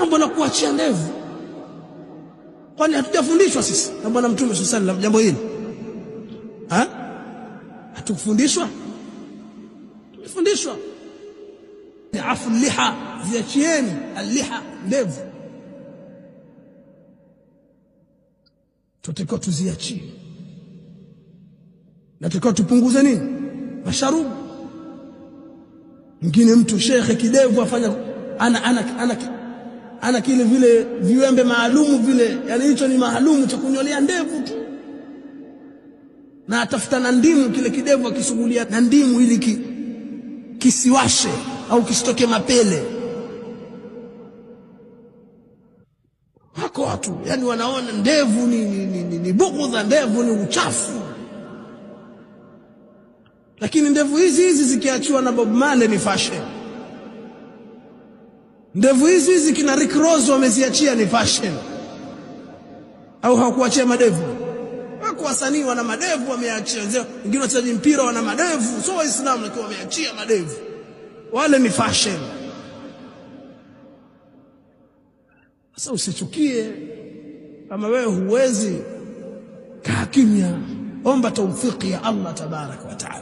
jambo la kuachia ndevu. Kwani hatujafundishwa sisi na Bwana Mtume sallallahu alaihi wasallam jambo hili? Hatukufundishwa? Tumefundishwa. Afu liha, ziachieni al-liha, ndevu. Tutakiwa tuziachie. Na tutakiwa tupunguze nini? Masharubu. Mwingine mtu shekhe kidevu afanya ana kile vile viwembe maalumu vile, yani hicho ni maalumu cha kunyolea ndevu tu. Na atafuta na ndimu kile kidevu akisugulia na ndimu ili kisiwashe au kisitoke mapele. Wako watu yani wanaona ndevu ni bughudha, ndevu ni uchafu. Lakini ndevu hizi zikiachiwa na Bob Marley ni fashion. Ndevu hizi kina Rick Ross wameziachia ni fashion. Au hawakuachia madevu? Wako wasanii wana madevu wameachia. Wengine wachezaji mpira wana madevu, so Waislamu ndio wameachia madevu. Wale ni fashion. Sasa usichukie kama wewe huwezi, kaa kimya, omba tawfiki ya Allah tabaraka wa taala.